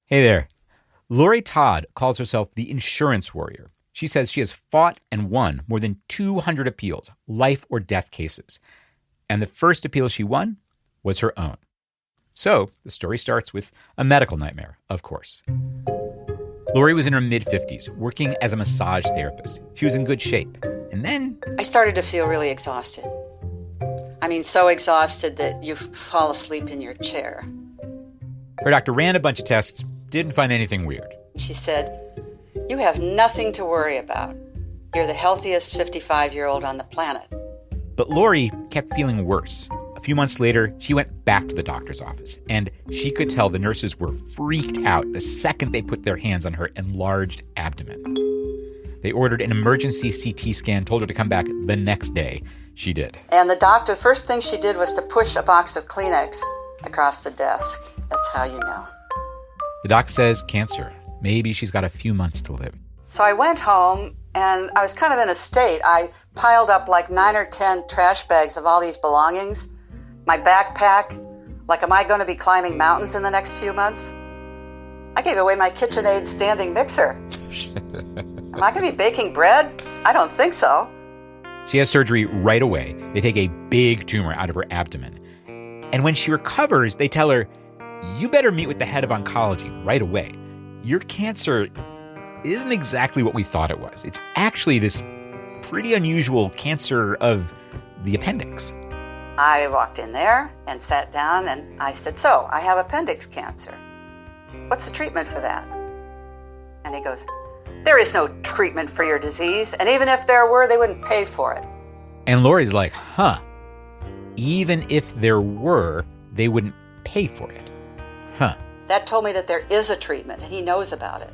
Hey there. Laurie Todd calls herself the insurance warrior. She says she has fought and won more than 200 appeals, life or death cases. And the first appeal she won was her own. So the story starts with a medical nightmare, of course. Laurie was in her mid-50s, working as a massage therapist. She was in good shape. And then I started to feel really exhausted. I mean, so exhausted that you fall asleep in your chair. her doctor ran a bunch of tests, didn't find anything weird. She said, "You have nothing to worry about. You're the healthiest 55-year-old on the planet." But Laurie kept feeling worse. A few months later, she went back to the doctor's office, and she could tell the nurses were freaked out the second they put their hands on her enlarged abdomen. They ordered an emergency CT scan, told her to come back the next day. She did. And the doctor, the first thing she did was to push a box of Kleenex across the desk. That's how you know. The doc says cancer. Maybe she's got a few months to live. So I went home, and I was kind of in a state. I piled up like 9 or 10 trash bags of all these belongings. My backpack, like, am I going to be climbing mountains in the next few months? I gave away my KitchenAid standing mixer. Am I going to be baking bread? I don't think so. She has surgery right away. They take a big tumor out of her abdomen. And when she recovers, they tell her, you better meet with the head of oncology right away. Your cancer isn't exactly what we thought it was. It's actually this pretty unusual cancer of the appendix. I walked in there and sat down and I said, "So, I have appendix cancer. What's the treatment for that?" And he goes, "There is no treatment for your disease, and even if there were, they wouldn't pay for it." And Laurie's like, even if there were, they wouldn't pay for it. That told me that there is a treatment, and he knows about it.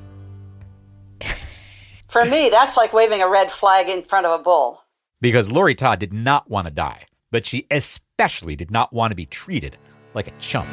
For me, that's like waving a red flag in front of a bull. Because Laurie Todd did not want to die, but she especially did not want to be treated like a chump.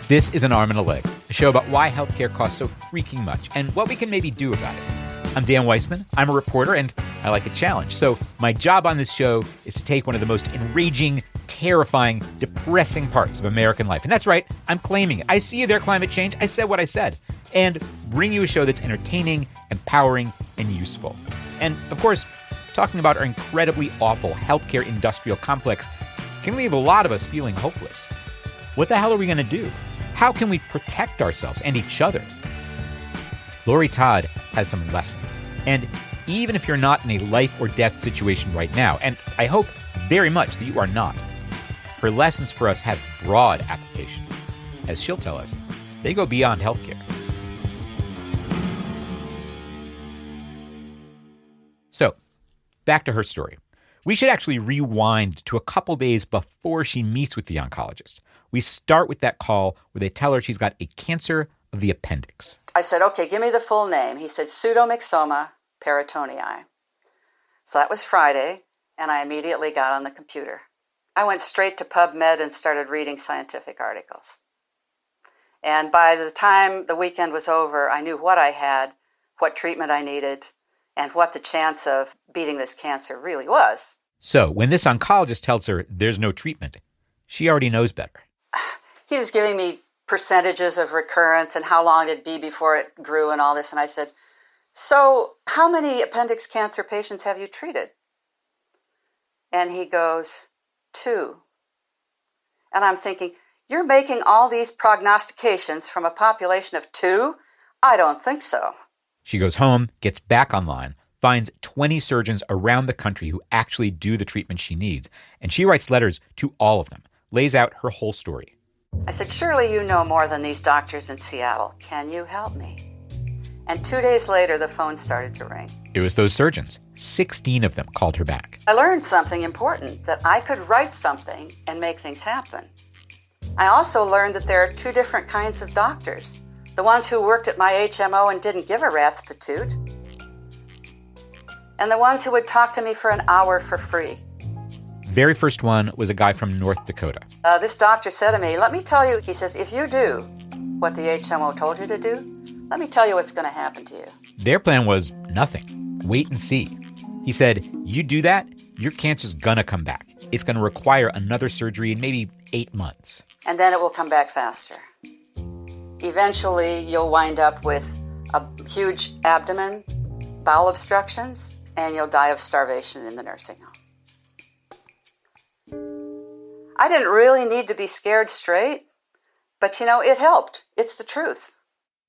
This is An Arm and a Leg, a show about why healthcare costs so freaking much and what we can maybe do about it. I'm Dan Weissman. I'm a reporter, and I like a challenge. So my job on this show is to take one of the most enraging, terrifying, depressing parts of American life. And that's right, I'm claiming it. I see you there, climate change. I said what I said. And bring you a show that's entertaining, empowering, and useful. And, of course, talking about our incredibly awful healthcare industrial complex can leave a lot of us feeling hopeless. What the hell are we going to do? How can we protect ourselves and each other? Laurie Todd has some lessons. And even if you're not in a life or death situation right now, and I hope very much that you are not, her lessons for us have broad application. As she'll tell us, they go beyond healthcare. So, back to her story. We should actually rewind to a couple days before she meets with the oncologist. We start with that call where they tell her she's got a cancer of the appendix. I said, "Okay, give me the full name." He said, "Pseudomyxoma peritonei." So that was Friday, and I immediately got on the computer. I went straight to PubMed and started reading scientific articles. And by the time the weekend was over, I knew what I had, what treatment I needed, and what the chance of beating this cancer really was. So when this oncologist tells her there's no treatment, she already knows better. He was giving me percentages of recurrence and how long it'd be before it grew and all this. And I said, "So how many appendix cancer patients have you treated?" And he goes, 2. And I'm thinking, you're making all these prognostications from a population of 2? I don't think so. She goes home, gets back online, finds 20 surgeons around the country who actually do the treatment she needs, and she writes letters to all of them, lays out her whole story. I said, "Surely you know more than these doctors in Seattle. Can you help me?" And 2 days later, the phone started to ring. It was those surgeons. 16 of them called her back. I learned something important, that I could write something and make things happen. I also learned that there are 2 different kinds of doctors. The ones who worked at my HMO and didn't give a rat's patoot, and the ones who would talk to me for an hour for free. Very first one was a guy from North Dakota. This doctor said to me, "Let me tell you," he says, "if you do what the HMO told you to do, let me tell you what's going to happen to you." Their plan was nothing. Wait and see. He said, you do that, your cancer's gonna come back. It's gonna require another surgery in maybe 8 months. And then it will come back faster. eventually you'll wind up with a huge abdomen, bowel obstructions, and you'll die of starvation in the nursing home. I didn't really need to be scared straight, but it helped. It's the truth.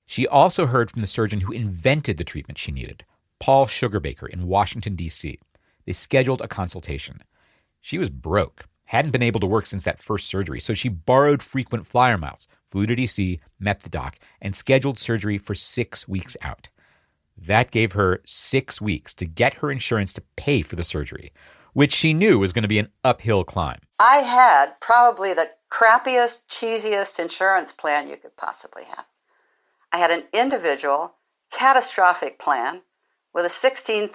She also heard from the surgeon who invented the treatment she needed, Paul Sugarbaker in Washington, D.C. They scheduled a consultation. She was broke, hadn't been able to work since that first surgery, so she borrowed frequent flyer miles, flew to D.C., met the doc, and scheduled surgery for 6 weeks out. That gave her 6 weeks to get her insurance to pay for the surgery, which she knew was going to be an uphill climb. I had probably the crappiest, cheesiest insurance plan you could possibly have. I had an individual, catastrophic plan with a $16,000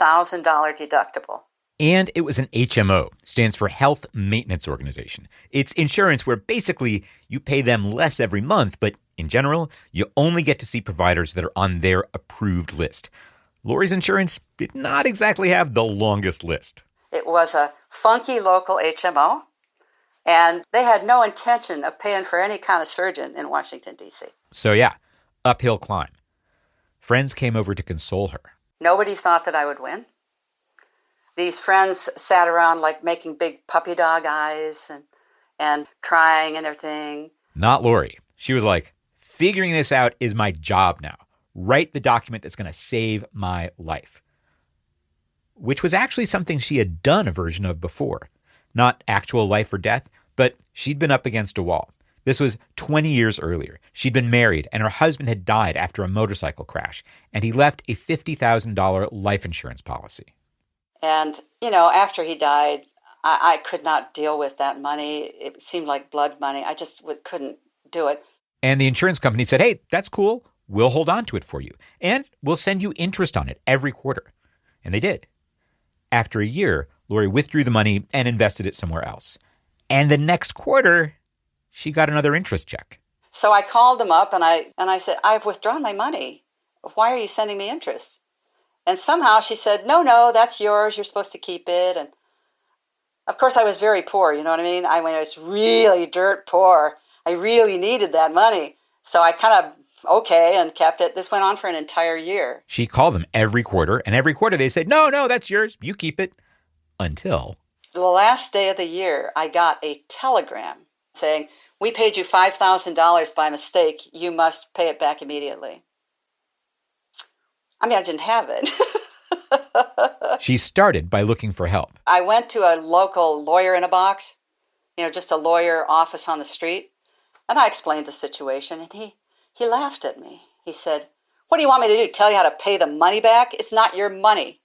deductible. And it was an HMO, stands for Health Maintenance Organization. It's insurance where basically you pay them less every month, but in general, you only get to see providers that are on their approved list. Laurie's insurance did not exactly have the longest list. It was a funky local HMO, and they had no intention of paying for any kind of surgeon in Washington, D.C. So yeah, uphill climb. Friends came over to console her. Nobody thought that I would win. These friends sat around like making big puppy dog eyes and crying and everything. Not Laurie. She was like, figuring this out is my job now. Write the document that's going to save my life. Which was actually something she had done a version of before. Not actual life or death, but she'd been up against a wall. This was 20 years earlier. She'd been married, and her husband had died after a motorcycle crash, and he left a $50,000 life insurance policy. And, after he died, I could not deal with that money. It seemed like blood money. I just couldn't do it. And the insurance company said, hey, that's cool. We'll hold on to it for you, and we'll send you interest on it every quarter. And they did. After a year, Laurie withdrew the money and invested it somewhere else. And the next quarter, she got another interest check. So I called them up and I said, I've withdrawn my money. Why are you sending me interest? And somehow she said, no, that's yours. You're supposed to keep it. And of course I was very poor. You know what I mean? I was really dirt poor. I really needed that money. So I kind of, and kept it. This went on for an entire year. She called them every quarter, and every quarter they said, no, that's yours. You keep it. Until the last day of the year, I got a telegram saying, we paid you $5,000 by mistake. You must pay it back immediately. I didn't have it. She started by looking for help. I went to a local lawyer in a box, just a lawyer office on the street. And I explained the situation, and he laughed at me. He said, what do you want me to do? Tell you how to pay the money back? It's not your money.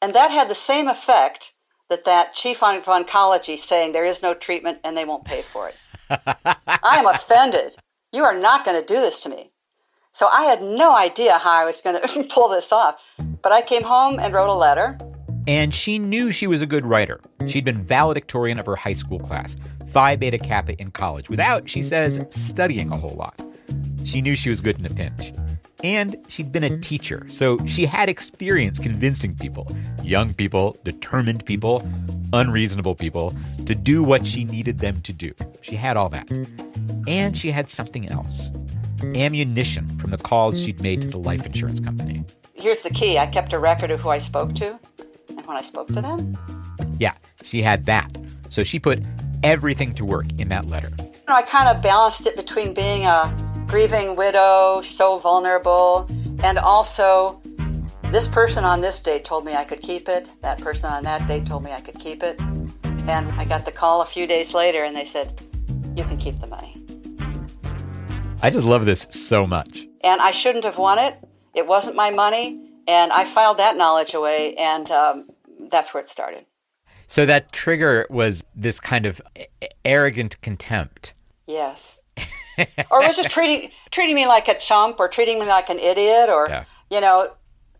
And that had the same effect that chief of oncology saying there is no treatment and they won't pay for it. I am offended. You are not going to do this to me. So I had no idea how I was going to pull this off. But I came home and wrote a letter. And she knew she was a good writer. She'd been valedictorian of her high school class, Phi Beta Kappa in college, without, she says, studying a whole lot. She knew she was good in a pinch. And she'd been a teacher, so she had experience convincing people, young people, determined people, unreasonable people, to do what she needed them to do. She had all that. And she had something else. Ammunition from the calls she'd made to the life insurance company. Here's the key. I kept a record of who I spoke to and when I spoke to them. Yeah, she had that. So she put everything to work in that letter. I kind of balanced it between being a grieving widow, so vulnerable, and also this person on this date told me I could keep it. That person on that date told me I could keep it. And I got the call a few days later and they said, you can keep the money. I just love this so much. And I shouldn't have won it. It wasn't my money. And I filed that knowledge away. And that's where it started. So that trigger was this kind of arrogant contempt. Yes. Or was just treating me like a chump or treating me like an idiot or, and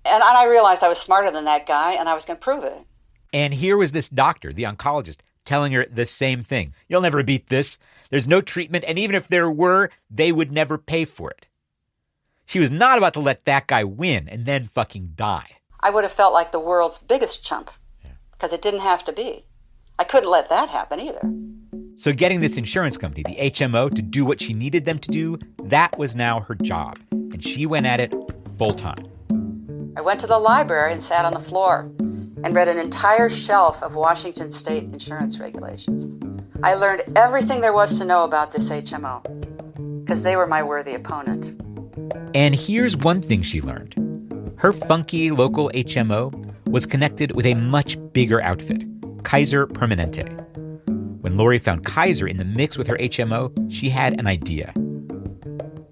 I realized I was smarter than that guy and I was going to prove it. And here was this doctor, the oncologist, telling her the same thing. You'll never beat this. There's no treatment. And even if there were, they would never pay for it. She was not about to let that guy win and then fucking die. I would have felt like the world's biggest chump because it didn't have to be. I couldn't let that happen either. So getting this insurance company, the HMO, to do what she needed them to do, that was now her job. And she went at it full time. I went to the library and sat on the floor and read an entire shelf of Washington state insurance regulations. I learned everything there was to know about this HMO because they were my worthy opponent. And here's one thing she learned. Her funky local HMO was connected with a much bigger outfit, Kaiser Permanente. When Laurie found Kaiser in the mix with her HMO, she had an idea.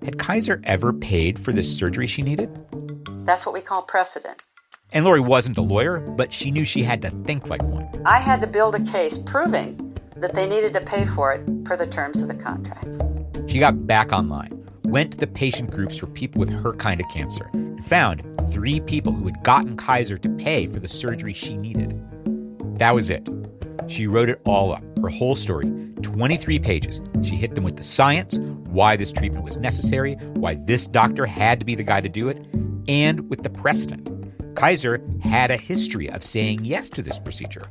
Had Kaiser ever paid for this surgery she needed? That's what we call precedent. And Laurie wasn't a lawyer, but she knew she had to think like one. I had to build a case proving that they needed to pay for it per the terms of the contract. She got back online, went to the patient groups for people with her kind of cancer, and found 3 people who had gotten Kaiser to pay for the surgery she needed. That was it. She wrote it all up, her whole story, 23 pages. She hit them with the science, why this treatment was necessary, why this doctor had to be the guy to do it, and with the precedent. Kaiser had a history of saying yes to this procedure.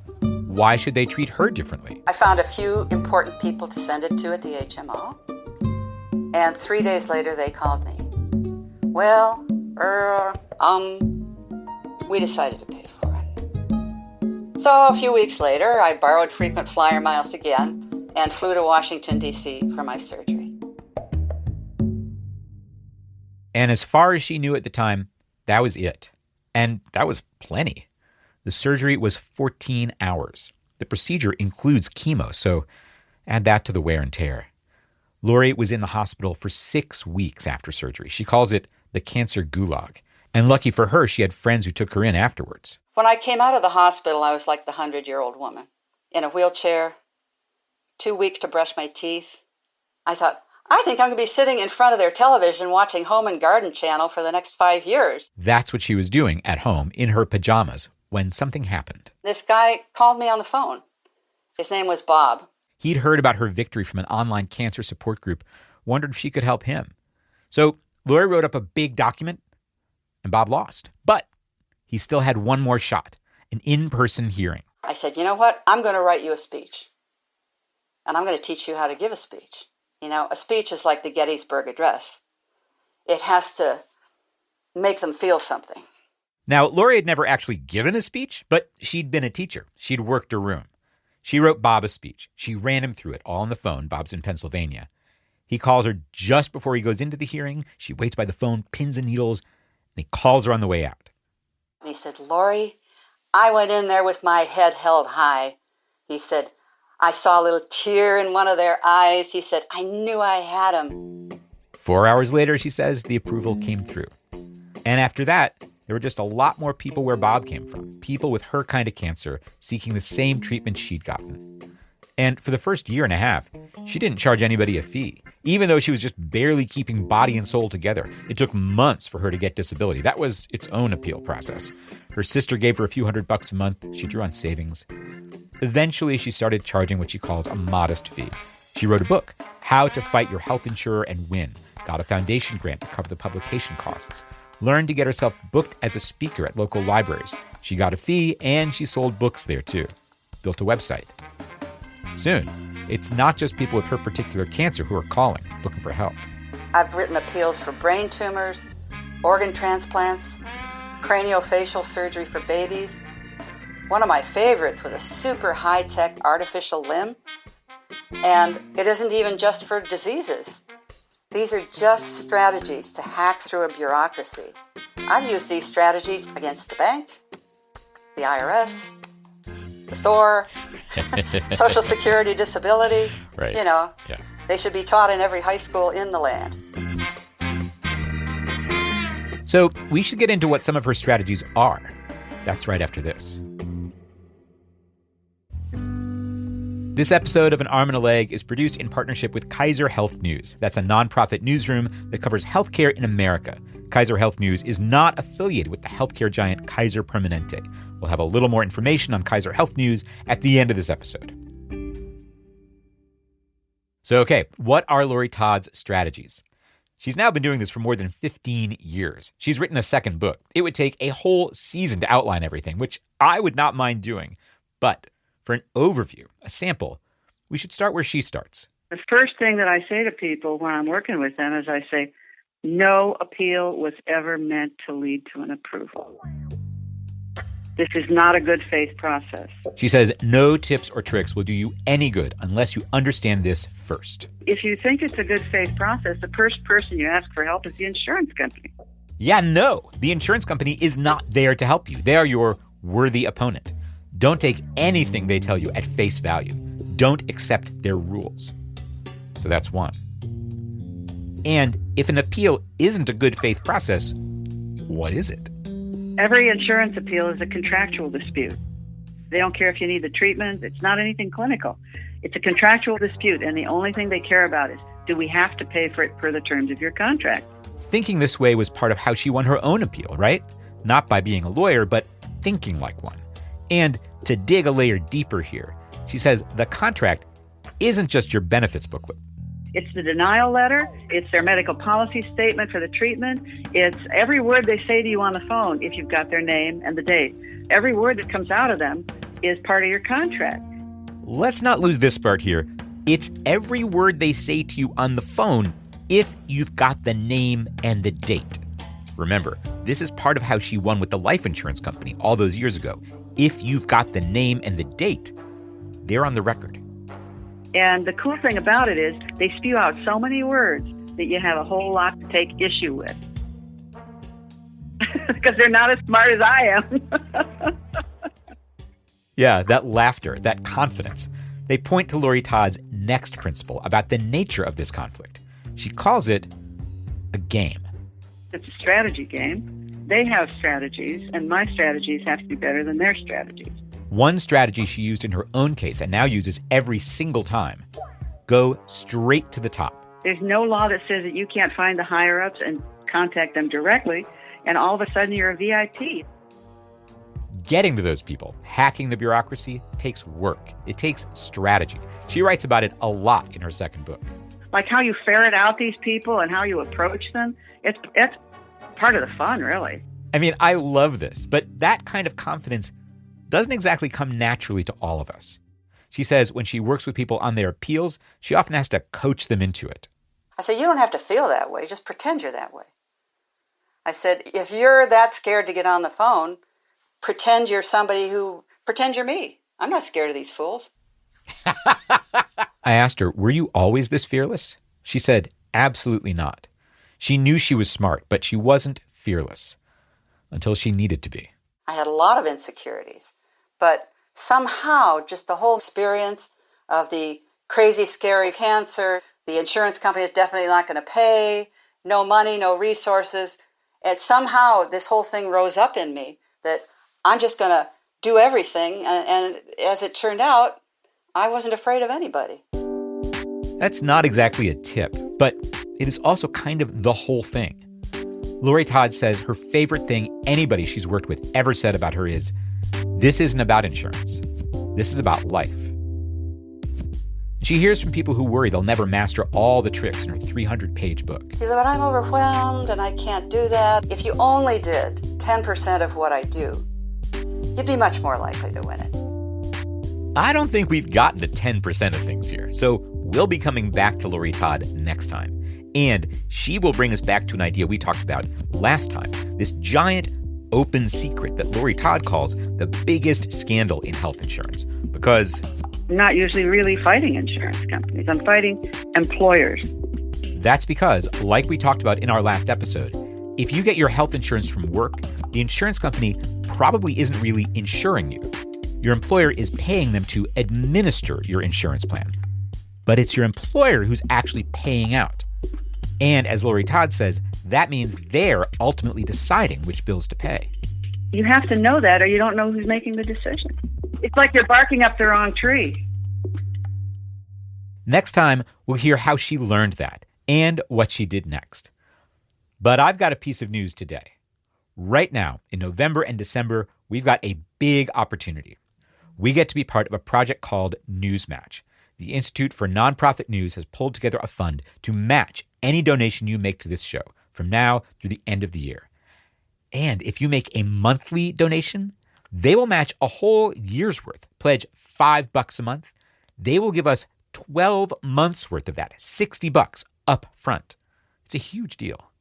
Why should they treat her differently? I found a few important people to send it to at the HMO, and 3 days later they called me. Well, we decided to pay for it. So a few weeks later, I borrowed frequent flyer miles again and flew to Washington, D.C. for my surgery. And as far as she knew at the time, that was it. And that was plenty. The surgery was 14 hours. The procedure includes chemo, so add that to the wear and tear. Laurie was in the hospital for 6 weeks after surgery. She calls it the cancer gulag. And lucky for her, she had friends who took her in afterwards. When I came out of the hospital, I was like the 100-year-old woman, in a wheelchair, too weak to brush my teeth. I thought, I think I'm going to be sitting in front of their television watching Home and Garden Channel for the next 5 years. That's what she was doing at home in her pajamas when something happened. This guy called me on the phone. His name was Bob. He'd heard about her victory from an online cancer support group, wondered if she could help him. So Laurie wrote up a big document, and Bob lost. But he still had one more shot, an in-person hearing. I said, you know what? I'm going to write you a speech. And I'm going to teach you how to give a speech. You know, a speech is like the Gettysburg Address. It has to make them feel something. Now, Laurie had never actually given a speech, but she'd been a teacher. She'd worked a room. She wrote Bob a speech. She ran him through it all on the phone. Bob's in Pennsylvania. He calls her just before he goes into the hearing. She waits by the phone, pins and needles, and he calls her on the way out. And he said, Laurie, I went in there with my head held high. He said, I saw a little tear in one of their eyes. He said, I knew I had him. 4 hours later, she says, the approval came through. And after that, there were just a lot more people where Bob came from, people with her kind of cancer seeking the same treatment she'd gotten. And for the first year and a half, she didn't charge anybody a fee, even though she was just barely keeping body and soul together. It took months for her to get disability. That was its own appeal process. Her sister gave her a few $100 a month. She drew on savings. Eventually, she started charging what she calls a modest fee. She wrote a book, How to Fight Your Health Insurer and Win, got a foundation grant to cover the publication costs, learned to get herself booked as a speaker at local libraries. She got a fee, and she sold books there too. Built a website. Soon, it's not just people with her particular cancer who are calling, looking for help. I've written appeals for brain tumors, organ transplants, craniofacial surgery for babies. One of my favorites was a super high-tech artificial limb. And it isn't even just for diseases. These are just strategies to hack through a bureaucracy. I've used these strategies against the bank, the IRS, the store, Social Security, disability. Right. You know, Yeah. They should be taught in every high school in the land. So we should get into what some of her strategies are. That's right after this. This episode of An Arm and a Leg is produced in partnership with Kaiser Health News. That's a nonprofit newsroom that covers healthcare in America. Kaiser Health News is not affiliated with the healthcare giant Kaiser Permanente. We'll have a little more information on Kaiser Health News at the end of this episode. So, okay, what are Laurie Todd's strategies? She's now been doing this for more than 15 years. She's written a second book. It would take a whole season to outline everything, which I would not mind doing. But for an overview, a sample, We should start where she starts. The first thing that I say to people when I'm working with them is I say, no appeal was ever meant to lead to an approval. This is not a good faith process. She says no tips or tricks will do you any good unless you understand this first. If you think it's a good faith process, the first person you ask for help is the insurance company. Yeah, no, the insurance company is not there to help you. They are your worthy opponent. Don't take anything they tell you at face value. Don't accept their rules. So that's one. And if an appeal isn't a good faith process, what is it? Every insurance appeal is a contractual dispute. They don't care if you need the treatment. It's not anything clinical. It's a contractual dispute, and the only thing they care about is, do we have to pay for it per the terms of your contract? Thinking this way was part of how she won her own appeal, right? Not by being a lawyer, but thinking like one. And to dig a layer deeper here, she says the contract isn't just your benefits booklet. It's the denial letter. It's their medical policy statement for the treatment. It's every word they say to you on the phone if you've got their name and the date. Every word that comes out of them is part of your contract. Let's not lose this part here. It's every word they say to you on the phone if you've got the name and the date. Remember, this is part of how she won with the life insurance company all those years ago. If you've got the name and the date, they're on the record. And the cool thing about it is they spew out so many words that you have a whole lot to take issue with. Because they're not as smart as I am. Yeah, that laughter, that confidence. They point to Laurie Todd's next principle about the nature of this conflict. She calls it a game. It's a strategy game. They have strategies, and my strategies have to be better than their strategies. One strategy she used in her own case and now uses every single time. Go straight to the top. There's no law that says that you can't find the higher-ups and contact them directly, and all of a sudden you're a VIP. Getting to those people, hacking the bureaucracy, takes work. It takes strategy. She writes about it a lot in her second book. Like how you ferret out these people and how you approach them, it's part of the fun, really. I mean, I love this, but that kind of confidence doesn't exactly come naturally to all of us. She says when she works with people on their appeals, she often has to coach them into it. I said, you don't have to feel that way. Just pretend you're that way. I said, if you're that scared to get on the phone, pretend you're me. I'm not scared of these fools. I asked her, were you always this fearless? She said, absolutely not. She knew she was smart, but she wasn't fearless until she needed to be. I had a lot of insecurities, but somehow just the whole experience of the crazy, scary cancer, the insurance company is definitely not going to pay, no money, no resources, and somehow this whole thing rose up in me that I'm just going to do everything, and as it turned out, I wasn't afraid of anybody. That's not exactly a tip, but it is also kind of the whole thing. Laurie Todd says her favorite thing anybody she's worked with ever said about her is, this isn't about insurance. This is about life. She hears from people who worry they'll never master all the tricks in her 300-page book. She said, but I'm overwhelmed and I can't do that. If you only did 10% of what I do, you'd be much more likely to win it. I don't think we've gotten to 10% of things here, so we'll be coming back to Laurie Todd next time. And she will bring us back to an idea we talked about last time, this giant open secret that Laurie Todd calls the biggest scandal in health insurance. Because I'm not usually really fighting insurance companies. I'm fighting employers. That's because, like we talked about in our last episode, if you get your health insurance from work, the insurance company probably isn't really insuring you. Your employer is paying them to administer your insurance plan. But it's your employer who's actually paying out. And as Laurie Todd says, that means they're ultimately deciding which bills to pay. You have to know that or you don't know who's making the decision. It's like you're barking up the wrong tree. Next time, we'll hear how she learned that and what she did next. But I've got a piece of news today. Right now, in November and December, we've got a big opportunity. We get to be part of a project called Newsmatch. The Institute for Nonprofit News has pulled together a fund to match any donation you make to this show from now through the end of the year. And if you make a monthly donation, they will match a whole year's worth. Pledge $5 a month. They will give us 12 months worth of that, $60 up front. It's a huge deal.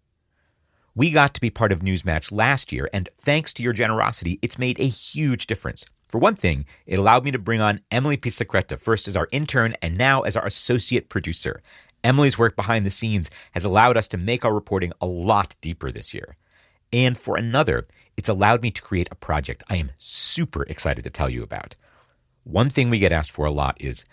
We got to be part of Newsmatch last year, and thanks to your generosity, it's made a huge difference. For one thing, it allowed me to bring on Emily Pisacreta, first as our intern and now as our associate producer. Emily's work behind the scenes has allowed us to make our reporting a lot deeper this year. And for another, it's allowed me to create a project I am super excited to tell you about. One thing we get asked for a lot is,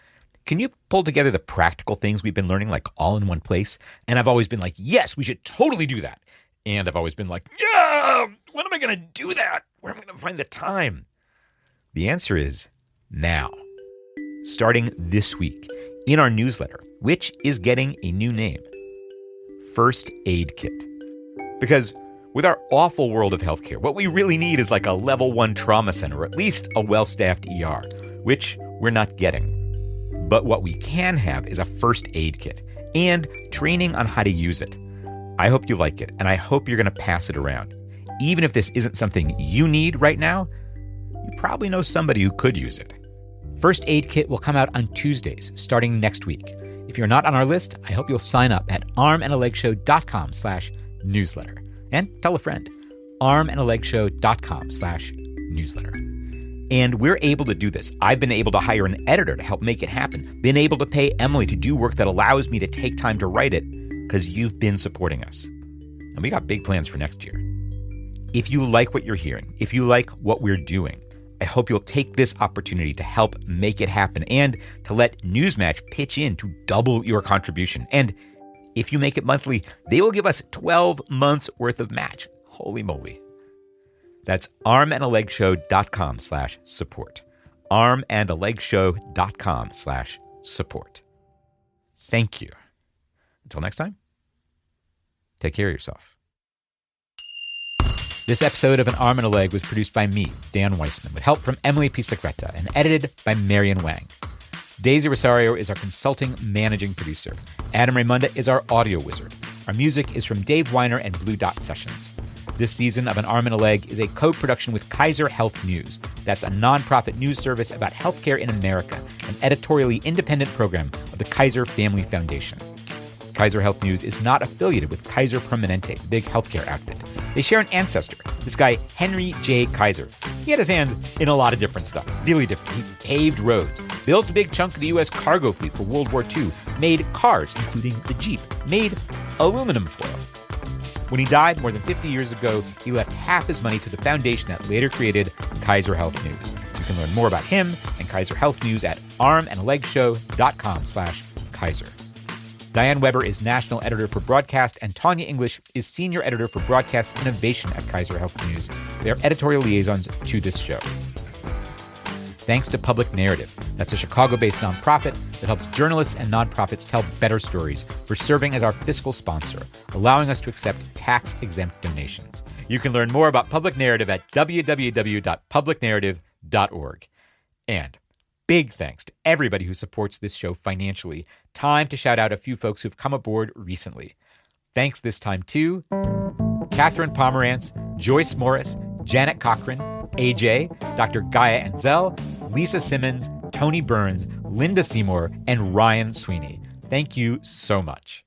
can you pull together the practical things we've been learning like all in one place? And I've always been like, yes, we should totally do that. And I've always been like, yeah, when am I going to do that? Where am I going to find the time? The answer is now. Starting this week in our newsletter, which is getting a new name, First Aid Kit. Because with our awful world of healthcare, what we really need is like a level 1 trauma center, or at least a well-staffed ER, which we're not getting. But what we can have is a first aid kit and training on how to use it. I hope you like it, and I hope you're going to pass it around. Even if this isn't something you need right now, you probably know somebody who could use it. First Aid Kit will come out on Tuesdays, starting next week. If you're not on our list, I hope you'll sign up at armandalegshow.com/newsletter. And tell a friend, armandalegshow.com/newsletter. And we're able to do this. I've been able to hire an editor to help make it happen. Been able to pay Emily to do work that allows me to take time to write it because you've been supporting us. And we got big plans for next year. If you like what you're hearing, if you like what we're doing, I hope you'll take this opportunity to help make it happen and to let Newsmatch pitch in to double your contribution. And if you make it monthly, they will give us 12 months worth of match. Holy moly. That's armandalegshow.com/support. armandalegshow.com/support. Thank you. Until next time, take care of yourself. This episode of An Arm and a Leg was produced by me, Dan Weissman, with help from Emily Pisacreta and edited by Marion Wang. Daisy Rosario is our consulting managing producer. Adam Raymunda is our audio wizard. Our music is from Dave Weiner and Blue Dot Sessions. This season of An Arm and a Leg is a co-production with Kaiser Health News. That's a nonprofit news service about healthcare in America, an editorially independent program of the Kaiser Family Foundation. Kaiser Health News is not affiliated with Kaiser Permanente, the big healthcare outfit. They share an ancestor, this guy Henry J. Kaiser. He had his hands in a lot of different stuff, really different. He paved roads, built a big chunk of the U.S. cargo fleet for World War II, made cars, including the Jeep, made aluminum foil. When he died more than 50 years ago, he left half his money to the foundation that later created Kaiser Health News. You can learn more about him and Kaiser Health News at armandalegshow.com/Kaiser. Diane Weber is national editor for broadcast, and Tanya English is senior editor for broadcast innovation at Kaiser Health News. They are editorial liaisons to this show. Thanks to Public Narrative. That's a Chicago-based nonprofit that helps journalists and nonprofits tell better stories, for serving as our fiscal sponsor, allowing us to accept tax-exempt donations. You can learn more about Public Narrative at www.publicnarrative.org. And big thanks to everybody who supports this show financially. Time to shout out a few folks who've come aboard recently. Thanks this time to Catherine Pomerantz, Joyce Morris, Janet Cochran, AJ, Dr. Gaia Anzel, Lisa Simmons, Tony Burns, Linda Seymour, and Ryan Sweeney. Thank you so much.